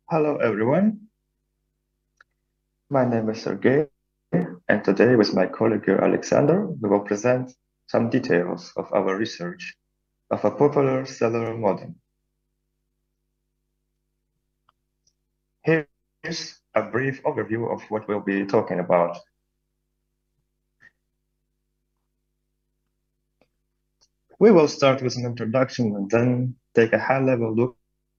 Hello everyone, my name is Sergey, and today with my colleague Alexander, we will present some details of our research of a popular cellular modem. Here's a brief overview of what we'll be talking about. We will start with an introduction and then take a high-level look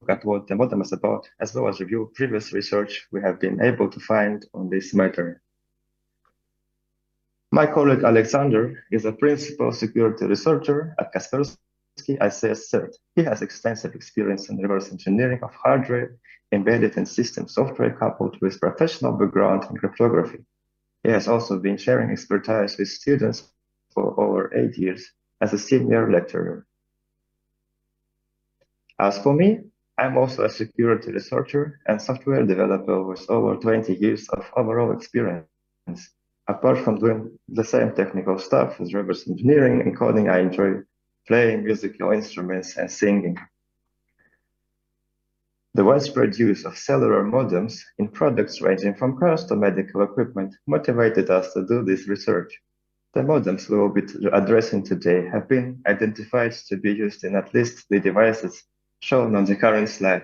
at what the modem is about, as well as review previous research we have been able to find on this matter. My colleague Alexander is a principal security researcher at Kaspersky ICS CERT. He has extensive experience in reverse engineering of hardware embedded in system software coupled with professional background in cryptography. He has also been sharing expertise with students for over 8 years as a senior lecturer. As for me, I'm also a security researcher and software developer with over 20 years of overall experience. Apart from doing the same technical stuff as reverse engineering and coding, I enjoy playing musical instruments and singing. The widespread use of cellular modems in products ranging from cars to medical equipment motivated us to do this research. The modems we will be addressing today have been identified to be used in at least the devices shown on the current slide,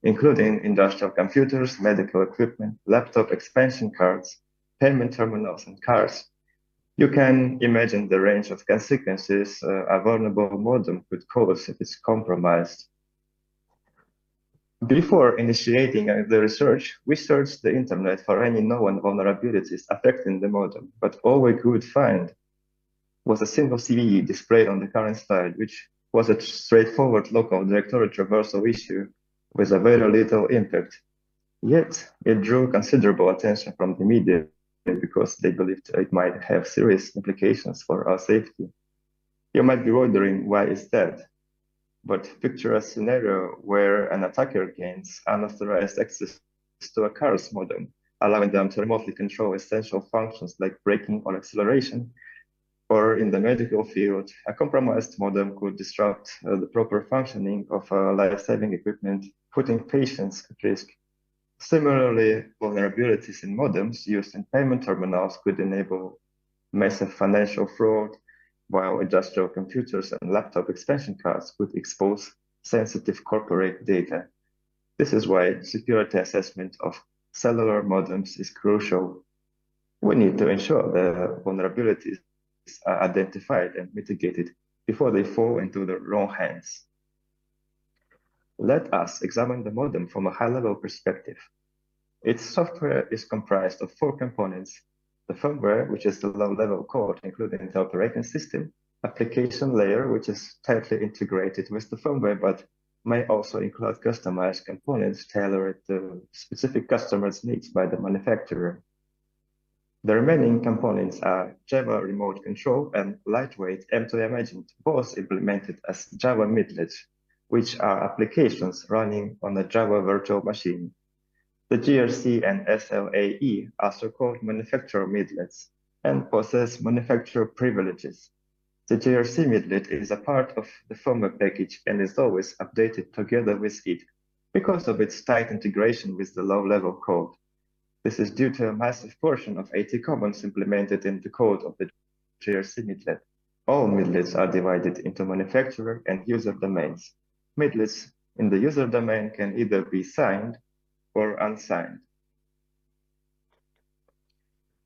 including industrial computers, medical equipment, laptop expansion cards, payment terminals, and cars. You can imagine the range of consequences a vulnerable modem could cause if it's compromised. Before initiating the research, we searched the internet for any known vulnerabilities affecting the modem, but all we could find was a single CVE displayed on the current slide, which was a straightforward local directory traversal issue with a very little impact. Yet, it drew considerable attention from the media because they believed it might have serious implications for our safety. You might be wondering why is that? But picture a scenario where an attacker gains unauthorized access to a car's modem, allowing them to remotely control essential functions like braking or acceleration. Or in the medical field, a compromised modem could disrupt the proper functioning of life-saving equipment, putting patients at risk. Similarly, vulnerabilities in modems used in payment terminals could enable massive financial fraud, while industrial computers and laptop expansion cards could expose sensitive corporate data. This is why security assessment of cellular modems is crucial. We need to ensure the vulnerabilities are identified and mitigated before they fall into the wrong hands. Let us examine the modem from a high-level perspective. Its software is comprised of 4 components: the firmware, which is the low-level code, including the operating system; application layer, which is tightly integrated with the firmware, but may also include customized components tailored to specific customers' needs by the manufacturer. The remaining components are Java remote control and lightweight M2M agent, both implemented as Java midlets, which are applications running on a Java virtual machine. The GRC and SLAE are so-called manufacturer midlets and possess manufacturer privileges. The GRC midlet is a part of the firmware package and is always updated together with it because of its tight integration with the low-level code. This is due to a massive portion of AT commons implemented in the code of the GRC midlet. All midlets are divided into manufacturer and user domains. Midlets in the user domain can either be signed or unsigned.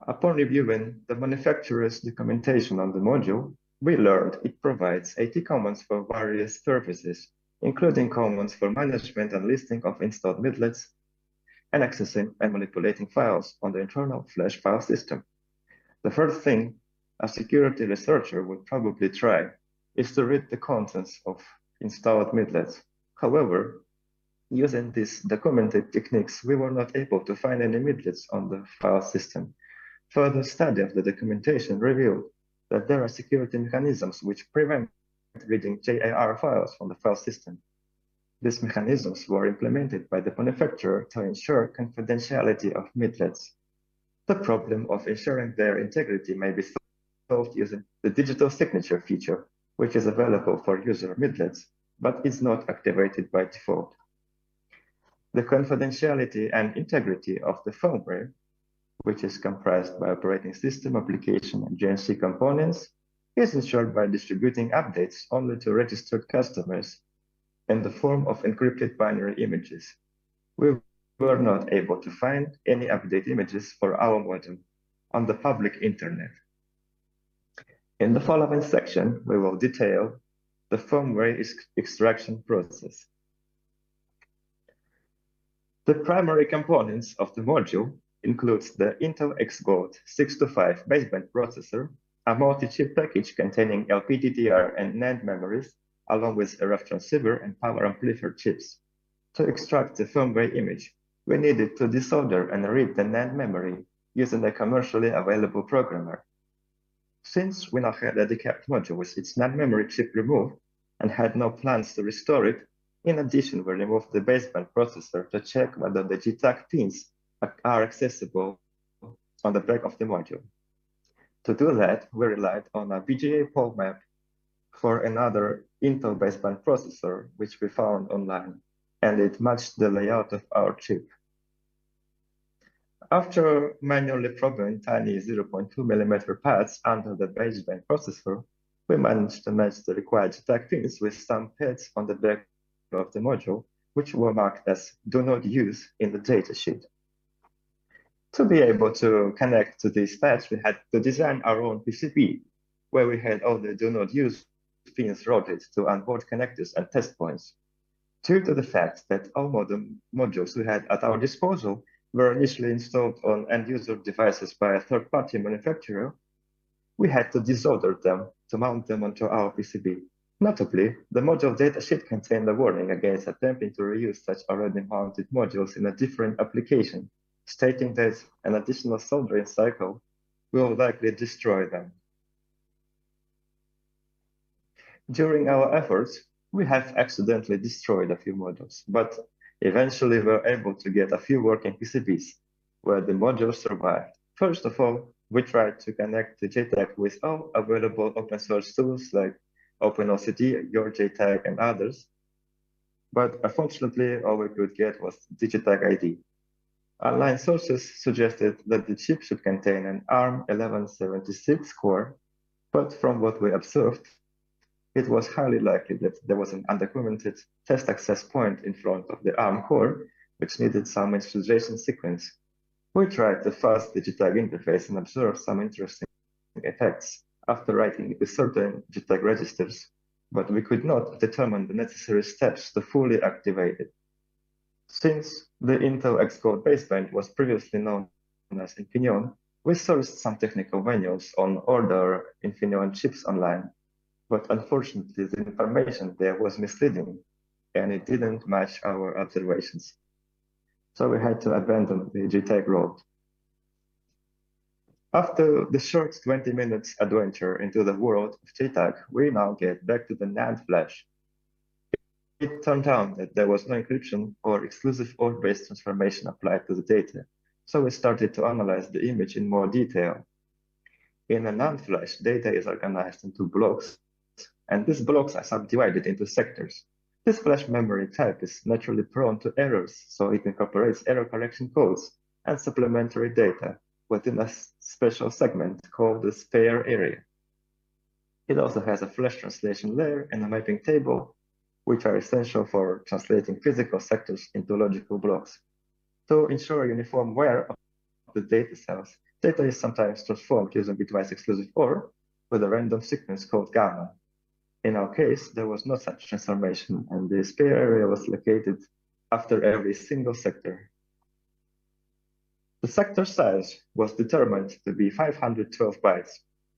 Upon reviewing the manufacturer's documentation on the module, we learned it provides AT commons for various purposes, including commons for management and listing of installed midlets, and accessing and manipulating files on the internal flash file system. The first thing a security researcher would probably try is to read the contents of installed midlets. However, using these documented techniques, we were not able to find any midlets on the file system. Further study of the documentation revealed that there are security mechanisms which prevent reading JAR files from the file system. These mechanisms were implemented by the manufacturer to ensure confidentiality of midlets. The problem of ensuring their integrity may be solved using the digital signature feature, which is available for user midlets, but is not activated by default. The confidentiality and integrity of the firmware, which is comprised by operating system, application, and GNC components, is ensured by distributing updates only to registered customers in the form of encrypted binary images. We were not able to find any update images for our modem on the public internet. In the following section, we will detail the firmware extraction process. The primary components of the module includes the Intel Xcode 625 baseband processor, a multi-chip package containing LPDDR and NAND memories, along with a RF transceiver and power amplifier chips. To extract the firmware image, we needed to desolder and read the NAND memory using a commercially available programmer. Since we now had a decapped module with its NAND memory chip removed and had no plans to restore it, in addition, we removed the baseband processor to check whether the JTAG pins are accessible on the back of the module. To do that, we relied on a BGA pole map for another Intel baseband processor, which we found online, and it matched the layout of our chip. After manually probing tiny 0.2 mm pads under the baseband processor, we managed to match the required JTAG pins with some pads on the back of the module, which were marked as do not use in the datasheet. To be able to connect to these pads, we had to design our own PCB, where we had all the do not use pins routed to onboard connectors and test points. Due to the fact that all modem modules we had at our disposal were initially installed on end-user devices by a third-party manufacturer, we had to desolder them to mount them onto our PCB. Notably, the module datasheet contained a warning against attempting to reuse such already mounted modules in a different application, stating that an additional soldering cycle will likely destroy them. During our efforts, we have accidentally destroyed a few modules, but eventually we were able to get a few working PCBs where the modules survived. First of all, we tried to connect the JTAG with all available open source tools like OpenLCD, Your JTAG, and others. But unfortunately, all we could get was JTAG ID. Online sources suggested that the chip should contain an ARM 1176 core, but from what we observed, it was highly likely that there was an undocumented test access point in front of the ARM core, which needed some initialization sequence. We tried to fuzz the JTAG interface and observed some interesting effects after writing to certain JTAG registers, but we could not determine the necessary steps to fully activate it. Since the Intel Xcode baseband was previously known as Infineon, we sourced some technical manuals on older Infineon chips online, but unfortunately the information there was misleading and it didn't match our observations. So we had to abandon the JTAG road. After the short 20 minutes adventure into the world of JTAG, we now get back to the NAND flash. It turned out that there was no encryption or exclusive OR-based transformation applied to the data, so we started to analyze the image in more detail. In a NAND flash, data is organized into blocks, and these blocks are subdivided into sectors. This flash memory type is naturally prone to errors, so it incorporates error correction codes and supplementary data within a special segment called the spare area. It also has a flash translation layer and a mapping table, which are essential for translating physical sectors into logical blocks. To ensure uniform wear of the data cells, data is sometimes transformed using bitwise exclusive OR with a random sequence called gamma. In our case, there was no such transformation, and the spare area was located after every single sector. The sector size was determined to be 512 bytes.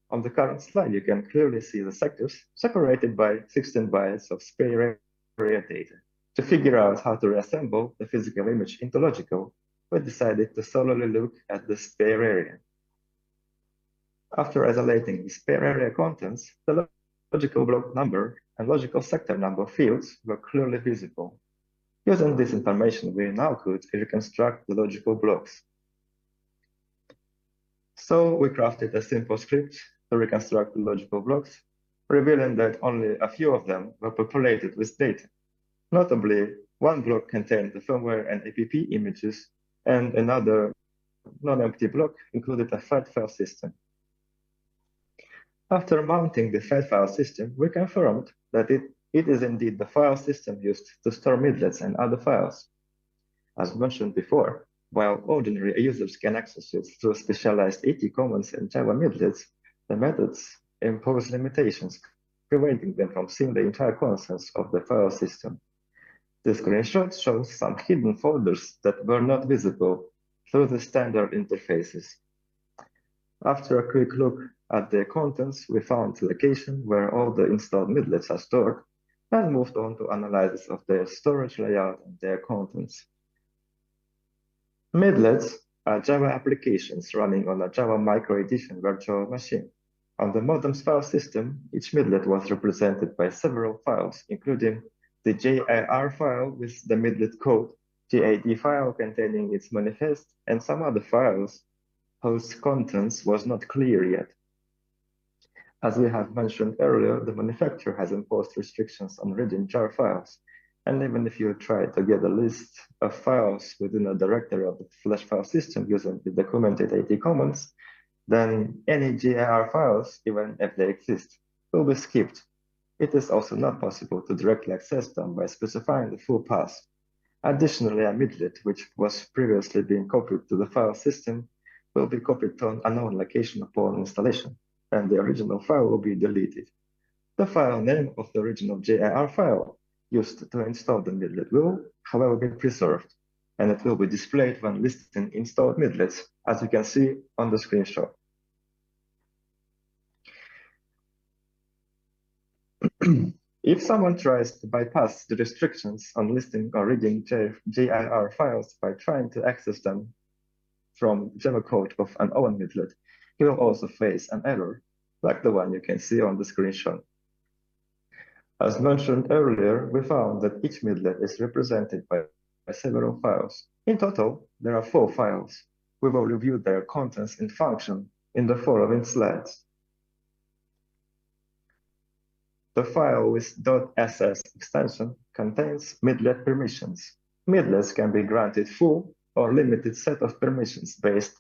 On the current slide, you can clearly see the sectors separated by 16 bytes of spare area data. To figure out how to reassemble the physical image into logical, we decided to solely look at the spare area. After isolating the spare area contents, the logical block number and logical sector number fields were clearly visible. Using this information, we now could reconstruct the logical blocks. So we crafted a simple script to reconstruct the logical blocks, revealing that only a few of them were populated with data. Notably, One block contained the firmware and app images, and another non-empty block included a FAT file system. After mounting the FAT file system, we confirmed that it is indeed the file system used to store midlets and other files. As mentioned before, while ordinary users can access it through specialized AT commands and Java midlets, the methods impose limitations, preventing them from seeing the entire contents of the file system. The screenshot shows some hidden folders that were not visible through the standard interfaces. After a quick look at the contents, we found the location where all the installed midlets are stored and moved on to analysis of their storage layout and their contents. Midlets are Java applications running on a Java Micro Edition virtual machine. On the Modem's file system, each midlet was represented by several files, including the JIR file with the midlet code, JAD file containing its manifest, and some other files whose contents was not clear yet. As we have mentioned earlier, the manufacturer has imposed restrictions on reading jar files, and even if you try to get a list of files within a directory of the flash file system using the documented AT commands, then any JIR files, even if they exist, will be skipped. It is also not possible to directly access them by specifying the full path. Additionally, a midlet, which was previously being copied to the file system, will be copied to an unknown location upon installation, and the original file will be deleted. The file name of the original JIR file used to install the midlet will, however, be preserved, and it will be displayed when listing installed midlets, as you can see on the screenshot. If someone tries to bypass the restrictions on listing or reading JIR files by trying to access them from Java code of an own midlet, he will also face an error, like the one you can see on the screenshot. As mentioned earlier, we found that each midlet is represented by several files. In total, there are 4 files. We will review their contents and function in the following slides. The file with .ss extension contains midlet permissions. Midlets can be granted full or limited set of permissions based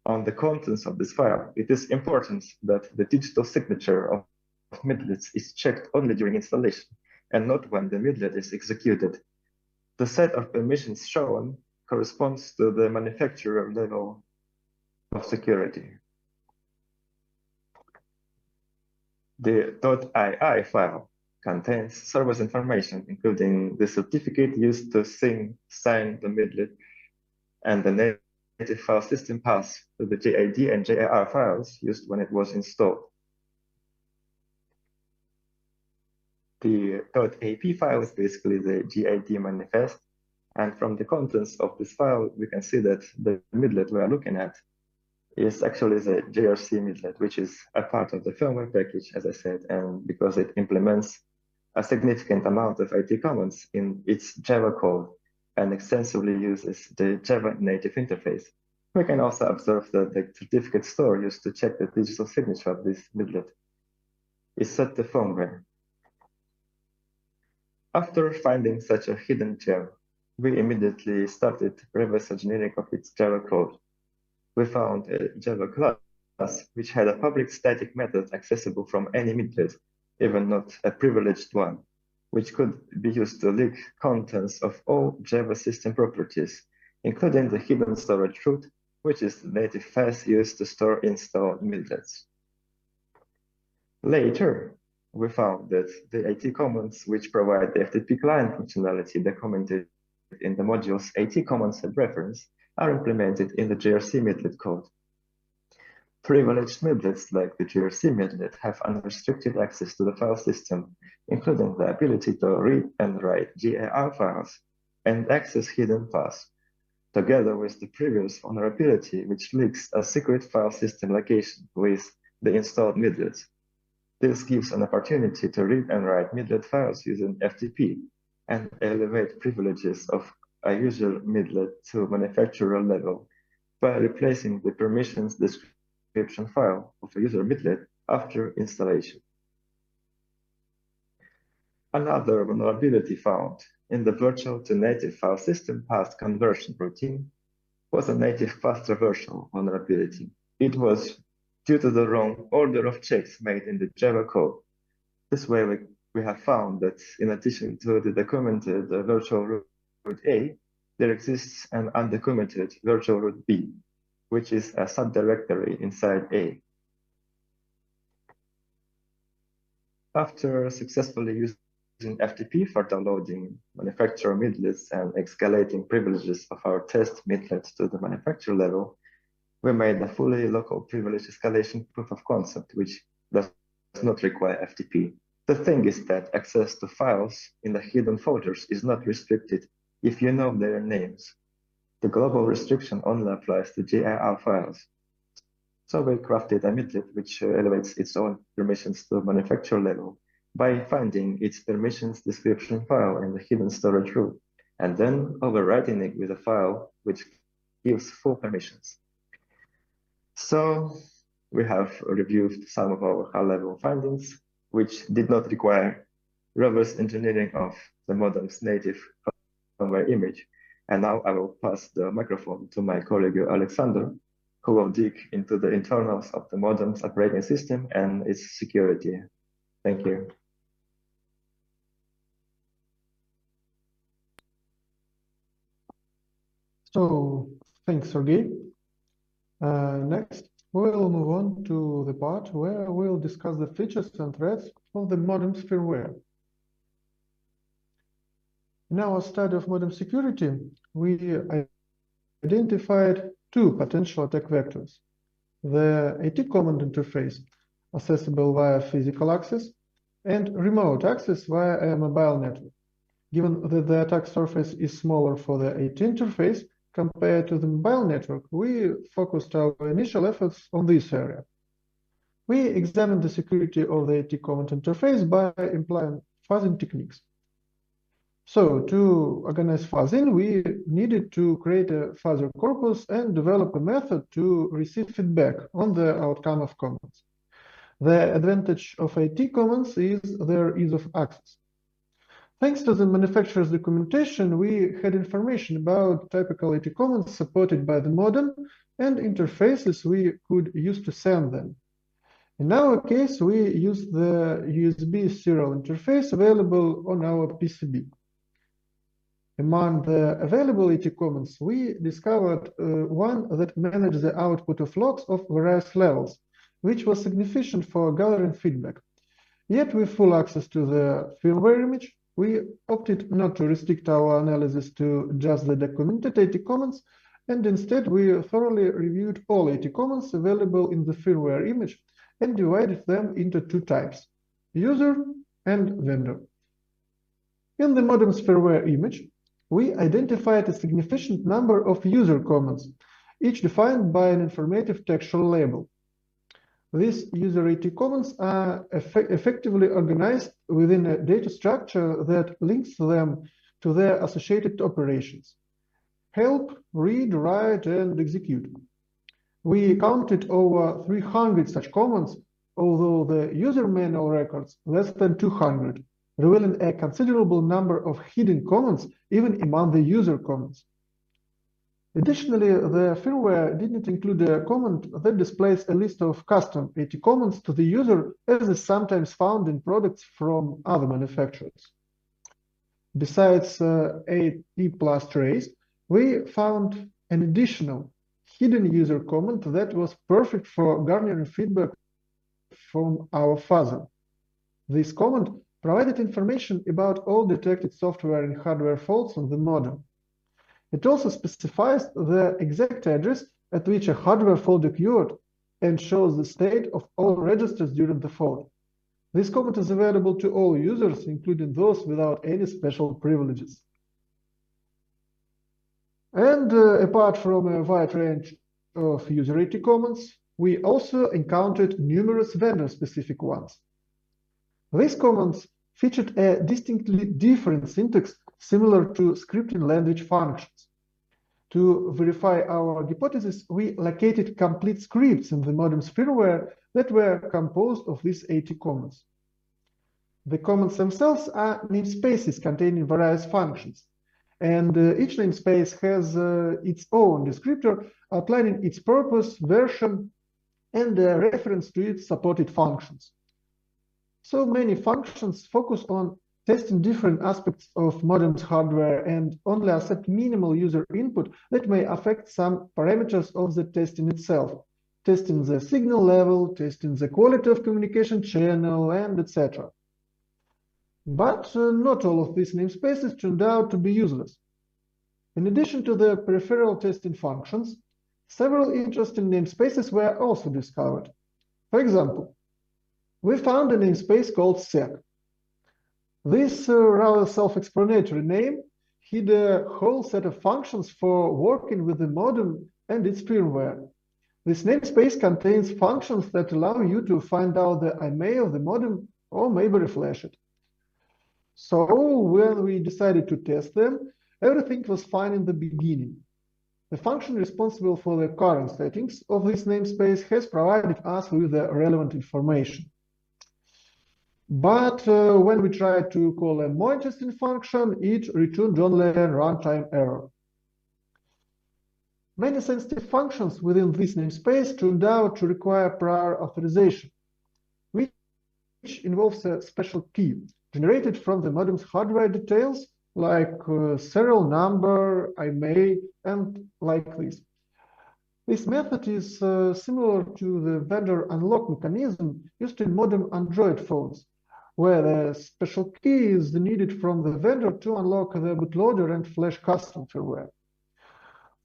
on the contents of this file. It is important that the digital signature of midlets is checked only during installation and not when the midlet is executed. The set of permissions shown corresponds to the manufacturer level of security. The .ii file contains service information, including the certificate used to sign the midlet and the native file system path to the JAD and JIR files used when it was installed. The .ap file is basically the JAD manifest, and from the contents of this file, we can see that the midlet we are looking at is actually the JRC midlet, which is a part of the firmware package, as I said, and because it implements a significant amount of IT commands in its Java code and extensively uses the Java native interface. We can also observe that the certificate store used to check the digital signature of this midlet is set to firmware. After finding such a hidden gem, we immediately started reverse engineering of its Java code. We found a Java class which had a public static method accessible from any midlet, even not a privileged one, which could be used to leak contents of all Java system properties, including the hidden storage root, which is the native file used to store installed midlets. Later, we found that the AT commands which provide the FTP client functionality documented in the module's AT commands and reference are implemented in the JRC midlet code. Privileged midlets like the JRC midlet have unrestricted access to the file system, including the ability to read and write JIR files and access hidden paths, together with the previous vulnerability which leaks a secret file system location with the installed midlets. This gives an opportunity to read and write midlet files using FTP and elevate privileges of a user midlet to manufacturer level by replacing the permissions description file of a user midlet after installation. Another vulnerability found in the virtual to native file system path conversion routine was a native fast traversal vulnerability. It was due to the wrong order of checks made in the Java code. This way, we have found that in addition to the documented virtual root A, there exists an undocumented virtual root B, which is a subdirectory inside A. After successfully using FTP for downloading manufacturer midlets and escalating privileges of our test midlet to the manufacturer level, we made a fully local privilege escalation proof of concept, which does not require FTP. The thing is that access to files in the hidden folders is not restricted if you know their names. The global restriction only applies to GIR files. So we crafted a midlet which elevates its own permissions to manufacturer level by finding its permissions description file in the hidden storage root, and then overwriting it with a file which gives full permissions. So we have reviewed some of our high-level findings, which did not require reverse engineering of the modem's native firmware image. And now I will pass the microphone to my colleague Alexander, who will dig into the internals of the modem's operating system and its security. Thank you. So, thanks, Sergey. Next, we'll move on to the part where we'll discuss the features and threats of the modem's firmware. In our study of modem security, we identified two potential attack vectors: the AT command interface, accessible via physical access, and remote access via a mobile network. Given that the attack surface is smaller for the AT interface compared to the mobile network, we focused our initial efforts on this area. We examined the security of the AT command interface by employing fuzzing techniques. So to organize fuzzing, we needed to create a fuzzer corpus and develop a method to receive feedback on the outcome of commands. The advantage of AT commands is their ease of access. Thanks to the manufacturer's documentation, we had information about typical AT commands supported by the modem and interfaces we could use to send them. In our case, we used the USB serial interface available on our PCB. Among the available AT commands, we discovered one that managed the output of logs of various levels, which was significant for gathering feedback. Yet with full access to the firmware image, we opted not to restrict our analysis to just the documented AT commands, and instead we thoroughly reviewed all AT commands available in the firmware image and divided them into two types: user and vendor. In the modem's firmware image, we identified a significant number of user commands, each defined by an informative textual label. These user AT commands are effectively organized within a data structure that links them to their associated operations: help, read, write, and execute. We counted over 300 such commands, although the user manual records less than 200, revealing a considerable number of hidden commands even among the user commands. Additionally, the firmware didn't include a command that displays a list of custom AT commands to the user, as is sometimes found in products from other manufacturers. Besides AT plus trace, we found an additional hidden user command that was perfect for garnering feedback from our fuzzer. This command provided information about all detected software and hardware faults on the modem. It also specifies the exact address at which a hardware fault occurred and shows the state of all registers during the fault. This command is available to all users, including those without any special privileges. And apart from a wide range of user AT commands, we also encountered numerous vendor-specific ones. These commands featured a distinctly different syntax similar to scripting language functions. To verify our hypothesis, we located complete scripts in the modem's firmware that were composed of these AT commands. The comments themselves are namespaces containing various functions, and each namespace has its own descriptor outlining its purpose, version, and a reference to its supported functions. So many functions focus on testing different aspects of Modem's hardware and only accept minimal user input that may affect some parameters of the testing itself, testing the signal level, testing the quality of communication channel, and etc. But not all of these namespaces turned out to be useless. In addition to the peripheral testing functions, several interesting namespaces were also discovered. For example, we found a namespace called sec. This rather self-explanatory name hid a whole set of functions for working with the modem and its firmware. This namespace contains functions that allow you to find out the IMEI of the modem or maybe reflash it. So when we decided to test them, everything was fine in the beginning. The function responsible for the current settings of this namespace has provided us with the relevant information. But when we tried to call a more interesting function, it returned only a runtime error. Many sensitive functions within this namespace turned out to require prior authorization, which involves a special key generated from the modem's hardware details, like serial number, IMEI, and like this. This method is similar to the vendor unlock mechanism used in modem Android phones, where the special key is needed from the vendor to unlock the bootloader and flash custom firmware.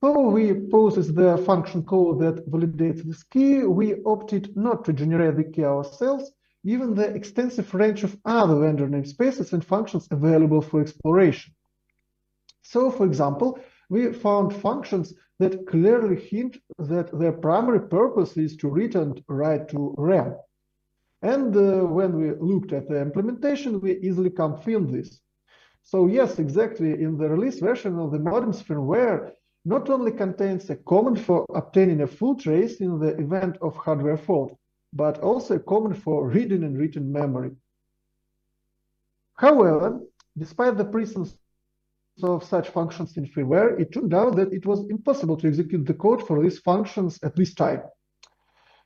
So we process the function code that validates this key. We opted not to generate the key ourselves, given the extensive range of other vendor namespaces and functions available for exploration. So, for example, we found functions that clearly hint that their primary purpose is to read and write to RAM. And when we looked at the implementation, we easily confirmed this. So yes, exactly, in the release version of the modem's firmware, not only contains a command for obtaining a full trace in the event of hardware fault, but also a command for reading and written memory. However, despite the presence of such functions in firmware, it turned out that it was impossible to execute the code for these functions at this time.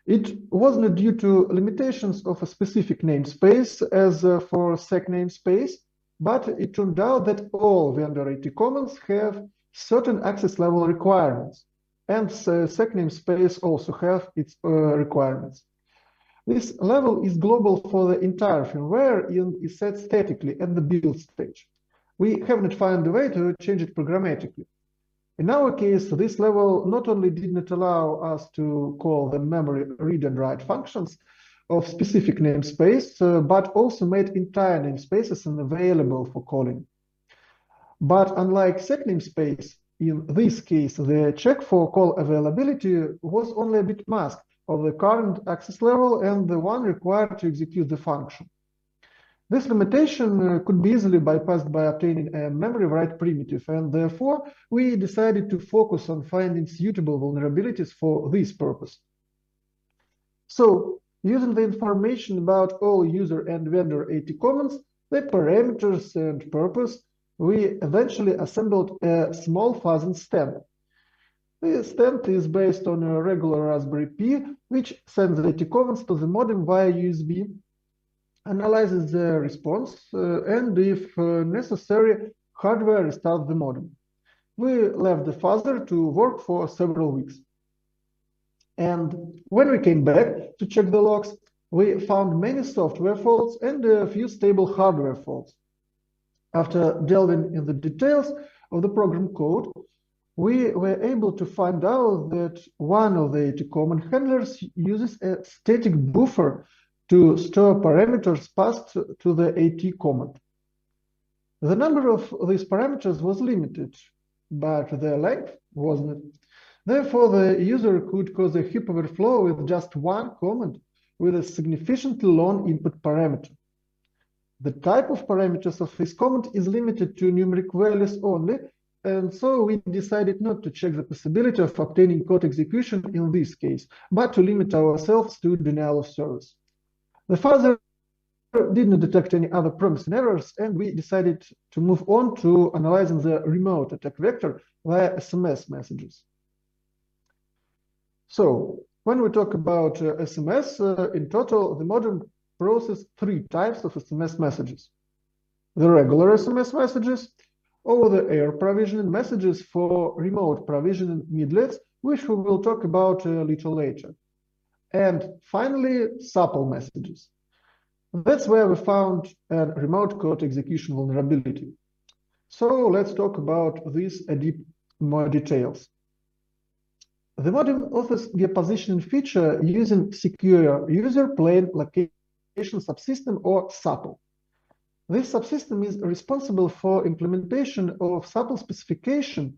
It wasn't due to limitations of a specific namespace as for sec namespace, but it turned out that all vendor AT commands have certain access level requirements, and sec namespace also have its requirements. This level is global for the entire firmware and is set statically at the build stage. We haven't found a way to change it programmatically. In our case, this level not only did not allow us to call the memory read and write functions of specific namespace, but also made entire namespaces unavailable for calling. But unlike sec namespace, in this case, the check for call availability was only a bit masked of the current access level and the one required to execute the function. This limitation could be easily bypassed by obtaining a memory write primitive, and therefore we decided to focus on finding suitable vulnerabilities for this purpose. So, using the information about all user and vendor AT commands, the parameters and purpose, we eventually assembled a small fuzzing stamp. This stamp is based on a regular Raspberry Pi, which sends the AT commands to the modem via USB, analyzes the response, and if necessary, hardware restarts the modem. We left the fuzzer to work for several weeks. And when we came back to check the logs, we found many software faults and a few stable hardware faults. After delving in the details of the program code, we were able to find out that one of the AT command handlers uses a static buffer to store parameters passed to the AT command. The number of these parameters was limited, but their length wasn't. Therefore, the user could cause a heap overflow with just one command with a significantly long input parameter. The type of parameters of this command is limited to numeric values only, and so we decided not to check the possibility of obtaining code execution in this case, but to limit ourselves to denial of service. The fuzzer did not detect any other promising errors, and we decided to move on to analyzing the remote attack vector via SMS messages. So when we talk about SMS, in total, the modem processes 3 types of SMS messages. The regular SMS messages, over-the-air provisioning messages for remote provisioning midlets, which we will talk about a little later. And finally, supple messages. That's where we found a remote code execution vulnerability. So let's talk about this in more details. The modem offers the positioning feature using secure user plane location subsystem or supple. This subsystem is responsible for implementation of supple specification,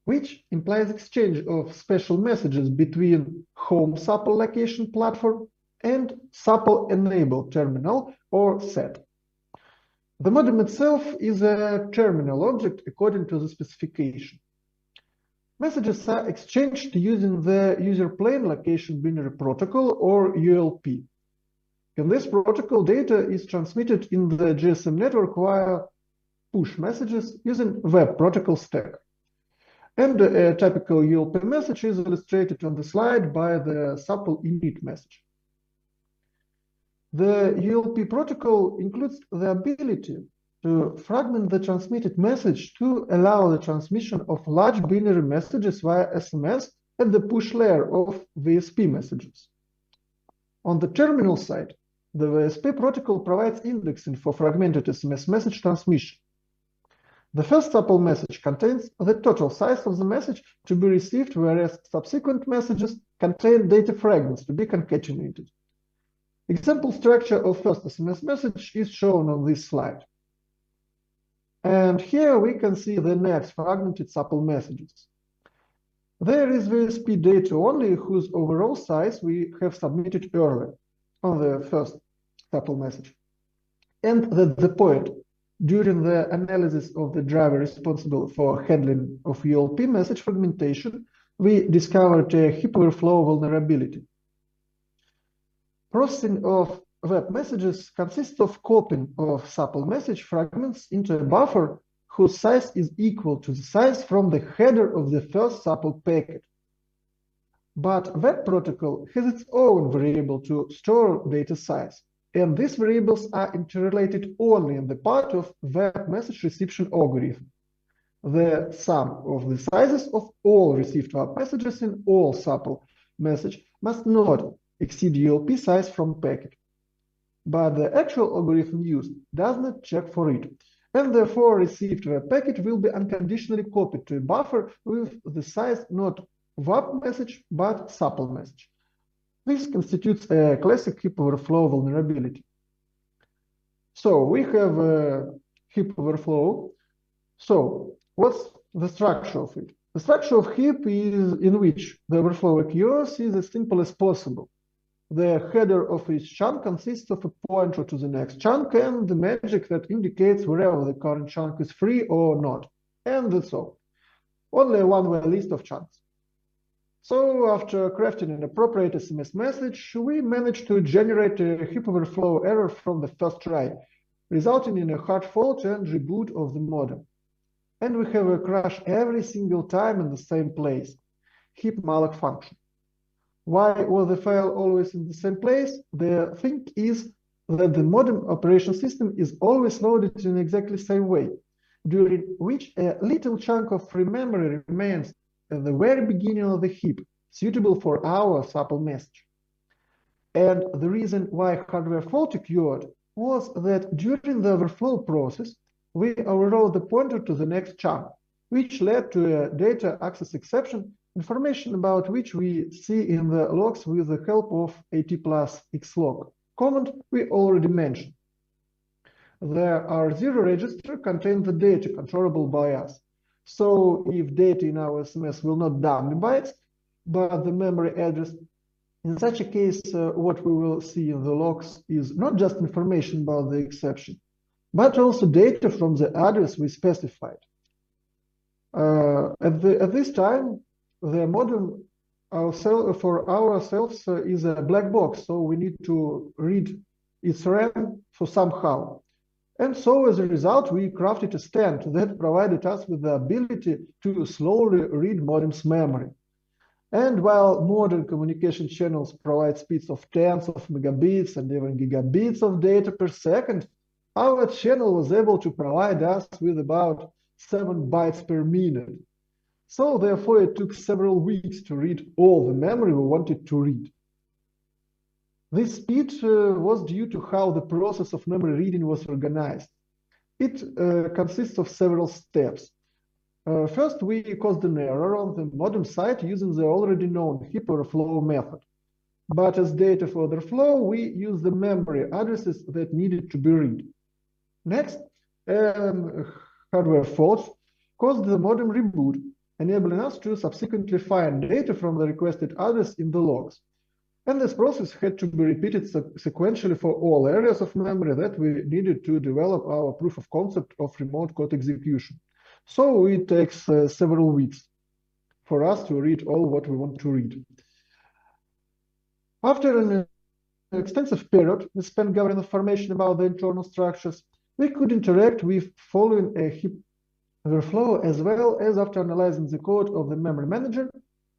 which implies exchange of special messages between home supple location platform and supple enable terminal or set. The modem itself is a terminal object according to the specification. Messages are exchanged using the user plane location binary protocol or ULP. In this protocol, data is transmitted in the GSM network via push messages using web protocol stack. And a typical ULP message is illustrated on the slide by the supple init message. The ULP protocol includes the ability to fragment the transmitted message to allow the transmission of large binary messages via SMS at the push layer of VSP messages. On the terminal side, the VSP protocol provides indexing for fragmented SMS message transmission. The first supple message contains the total size of the message to be received, whereas subsequent messages contain data fragments to be concatenated. Example structure of first SMS message is shown on this slide. And here we can see the next fragmented supple messages. There is VSP data only whose overall size we have submitted earlier on the first supple message. And the point during the analysis of the driver responsible for handling of ULP message fragmentation, we discovered a heap overflow vulnerability. Processing of web messages consists of copying of supple message fragments into a buffer whose size is equal to the size from the header of the first supple packet. But web protocol has its own variable to store data size, and these variables are interrelated only in the part of web message reception algorithm. The sum of the sizes of all received web messages in all supple message must not exceed ULP size from packet. But the actual algorithm used does not check for it, and therefore received web packet will be unconditionally copied to a buffer with the size not web message but supple message. This constitutes a classic heap overflow vulnerability. So we have a heap overflow. So what's the structure of it? The structure of heap is in which the overflow occurs is as simple as possible. The header of each chunk consists of a pointer to the next chunk and the magic that indicates wherever the current chunk is free or not. And that's all. Only a one-way list of chunks. So after crafting an appropriate SMS message, we managed to generate a heap overflow error from the first try, resulting in a hard fault and reboot of the modem. And we have a crash every single time in the same place, heap malloc function. Why was the file always in the same place? The thing is that the modem operation system is always loaded in exactly the same way, during which a little chunk of free memory remains at the very beginning of the heap, suitable for our supple message. And the reason why hardware fault occurred was that during the overflow process, we overrode the pointer to the next chunk, which led to a data access exception, information about which we see in the logs with the help of at+xlog command we already mentioned. The R0 register contains the data controllable by us. So if data in our SMS will not dummy bytes, but the memory address, in such a case, what we will see in the logs is not just information about the exception, but also data from the address we specified. At this time, the modem for ourselves is a black box, so we need to read its RAM for somehow. And so as a result, we crafted a stand that provided us with the ability to slowly read modem's memory. And while modern communication channels provide speeds of tens of megabits and even gigabits of data per second, our channel was able to provide us with about 7 bytes per minute. So therefore, it took several weeks to read all the memory we wanted to read. This speed was due to how the process of memory reading was organized. It consists of several steps. First, we caused an error on the modem side using the already known heap overflow method. But as data further flow, we use the memory addresses that needed to be read. Next, hardware faults caused the modem reboot, enabling us to subsequently find data from the requested address in the logs. And this process had to be repeated sequentially for all areas of memory that we needed to develop our proof of concept of remote code execution. So it takes several weeks for us to read all what we want to read. After an extensive period we spent gathering information about the internal structures, we could interact with following a heap overflow, as well as after analyzing the code of the memory manager,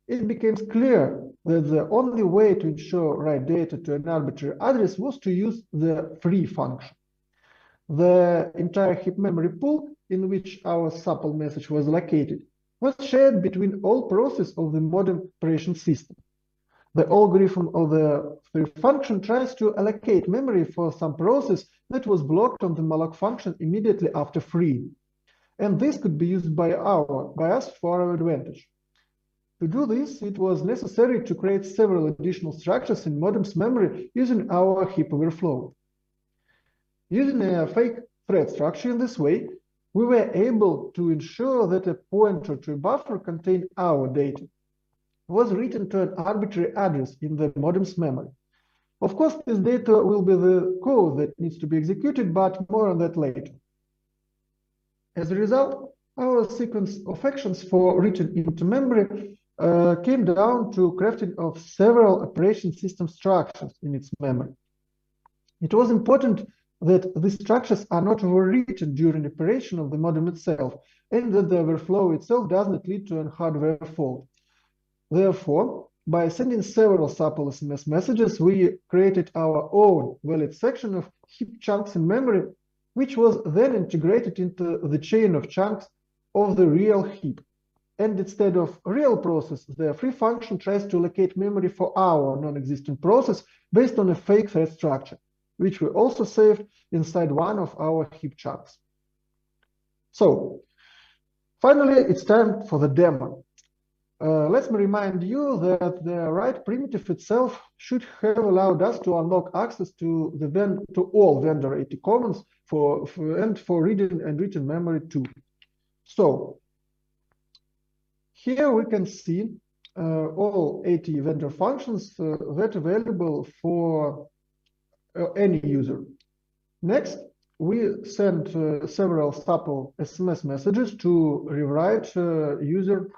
it became clear that the only way to ensure write data to an arbitrary address was to use the free function. The entire heap memory pool in which our supple message was located was shared between all processes of the modem operation system. The algorithm of the free function tries to allocate memory for some process that was blocked on the malloc function immediately after freeing. And this could be used by us for our advantage. To do this, it was necessary to create several additional structures in modem's memory using our heap overflow. Using a fake thread structure in this way, we were able to ensure that a pointer to a buffer containing our data was written to an arbitrary address in the modem's memory. Of course, this data will be the code that needs to be executed, but more on that later. As a result, our sequence of actions for written into memory came down to crafting of several operation system structures in its memory. It was important that these structures are not overwritten during operation of the modem itself, and that the overflow itself does not lead to a hardware fault. Therefore, by sending several supple SMS messages, we created our own valid section of heap chunks in memory, which was then integrated into the chain of chunks of the real heap. And instead of real process, the free function tries to allocate memory for our non-existent process based on a fake thread structure, which we also saved inside one of our heap chunks. So, finally, it's time for the demo. Let me remind you that the write primitive itself should have allowed us to unlock access to all vendor AT commons for reading and written memory too. So here we can see all AT vendor functions that are available for any user. Next, we send several supple SMS messages to rewrite user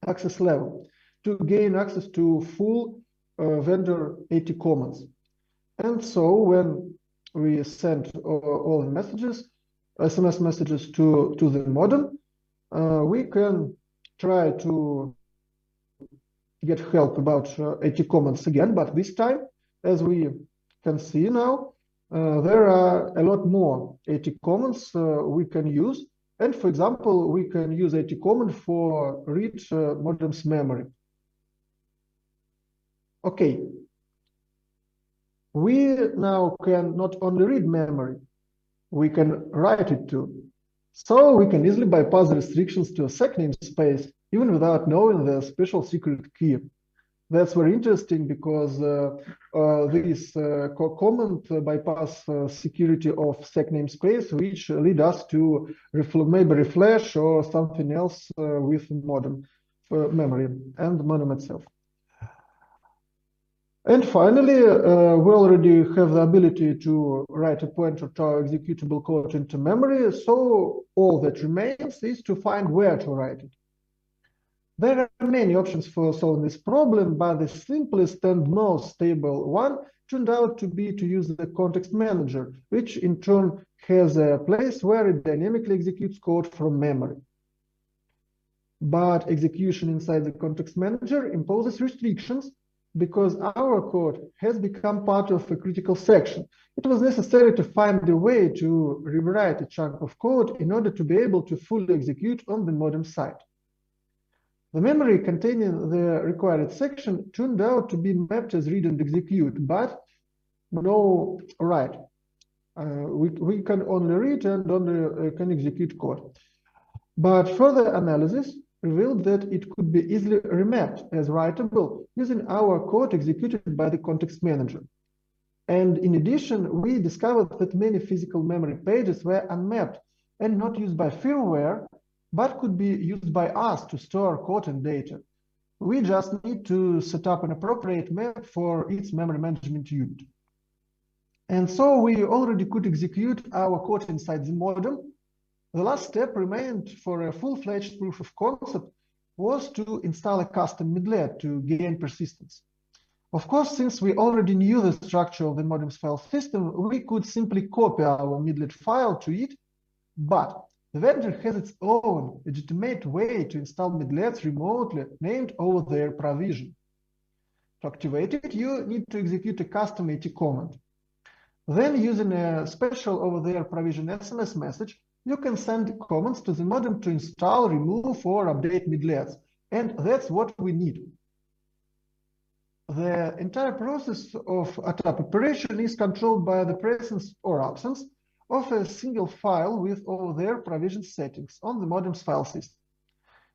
access level to gain access to full vendor AT commons. And so when we send all the messages, SMS messages to the modem, we can try to get help about AT commons again, but this time, as we can see now, there are a lot more AT commons we can use. And for example, we can use AT command for read modem's memory. Okay. We now can not only read memory, we can write it too. So we can easily bypass the restrictions to a sec namespace, even without knowing the special secret key. That's very interesting because this command bypass security of sec namespace, which lead us to maybe reflash or something else with modem memory and modem itself. And finally, we already have the ability to write a pointer to our executable code into memory. So all that remains is to find where to write it. There are many options for solving this problem, but the simplest and most stable one turned out to be to use the context manager, which in turn has a place where it dynamically executes code from memory. But execution inside the context manager imposes restrictions because our code has become part of a critical section. It was necessary to find a way to rewrite a chunk of code in order to be able to fully execute on the modem side. The memory containing the required section turned out to be mapped as read and execute, but no write. We can only read and only can execute code. But further analysis revealed that it could be easily remapped as writable using our code executed by the context manager. And in addition, we discovered that many physical memory pages were unmapped and not used by firmware, but could be used by us to store code and data. We just need to set up an appropriate map for its memory management unit. And so we already could execute our code inside the modem. The last step remained for a full-fledged proof of concept was to install a custom midlet to gain persistence. Of course, since we already knew the structure of the modem's file system, we could simply copy our midlet file to it, but the vendor has its own legitimate way to install midlets remotely named over-the-air provision. To activate it, you need to execute a custom AT command. Then, using a special over-the-air provision SMS message, you can send commands to the modem to install, remove, or update midlets, and that's what we need. The entire process of ATAP operation is controlled by the presence or absence of a single file with over-the-air provision settings on the modem's file system.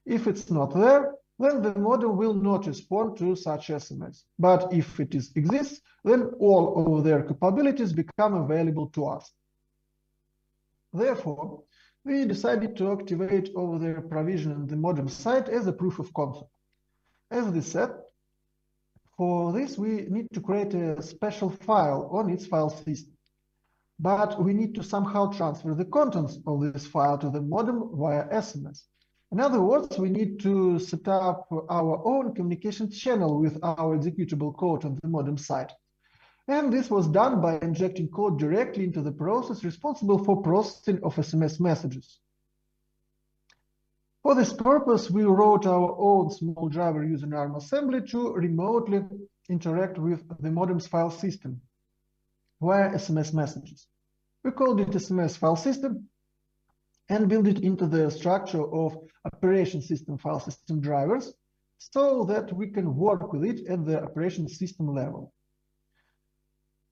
If it's not there, then the modem will not respond to such SMS. But if it exists, then all over-the-air capabilities become available to us. Therefore, we decided to activate over-the-air provision on the modem side as a proof of concept. As we said, for this, we need to create a special file on its file system. But we need to somehow transfer the contents of this file to the modem via SMS. In other words, we need to set up our own communication channel with our executable code on the modem side. And this was done by injecting code directly into the process responsible for processing of SMS messages. For this purpose, we wrote our own small driver using ARM assembly to remotely interact with the modem's file system via SMS messages. We called it SMS file system and built it into the structure of operation system file system drivers so that we can work with it at the operation system level.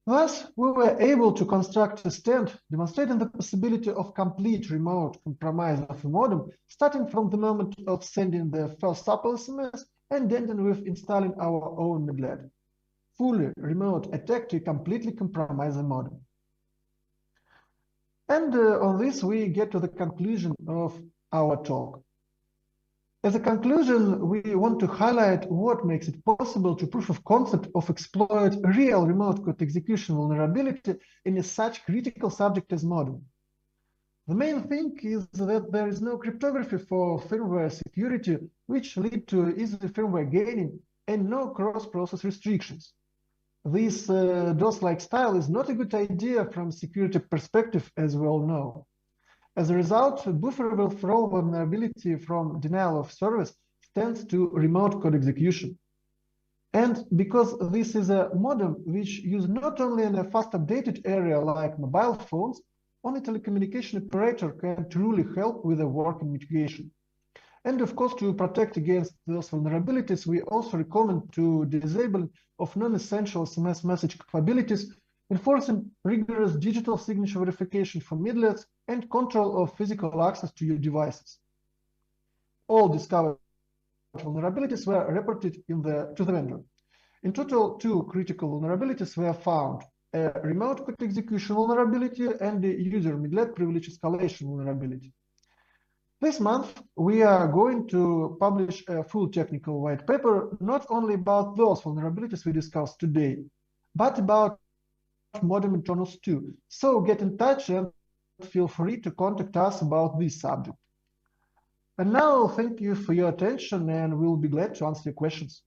Thus, we were able to construct a stand demonstrating the possibility of complete remote compromise of a modem, starting from the moment of sending the first sample SMS and ending with installing our own midlet. Fully remote attack to completely compromise the modem. And on this, we get to the conclusion of our talk. As a conclusion, we want to highlight what makes it possible to proof of concept of exploit real remote code execution vulnerability in a such critical subject as modem. The main thing is that there is no cryptography for firmware security, which lead to easy firmware gaining and no cross-process restrictions. This DOS-like style is not a good idea from security perspective, as we all know. As a result, bufferable throw vulnerability from denial of service tends to remote code execution. And because this is a modem which used not only in a fast updated area like mobile phones, only telecommunication operator can truly help with a working mitigation. And of course, to protect against those vulnerabilities, we also recommend to disable of non-essential SMS message capabilities, enforcing rigorous digital signature verification for midlets and control of physical access to your devices. All discovered vulnerabilities were reported to the vendor. In total, 2 critical vulnerabilities were found: a remote code execution vulnerability and the user midlet privilege escalation vulnerability. This month, we are going to publish a full technical white paper, not only about those vulnerabilities we discussed today, but about modem internals too. So get in touch and feel free to contact us about this subject. And now, thank you for your attention, and we'll be glad to answer your questions.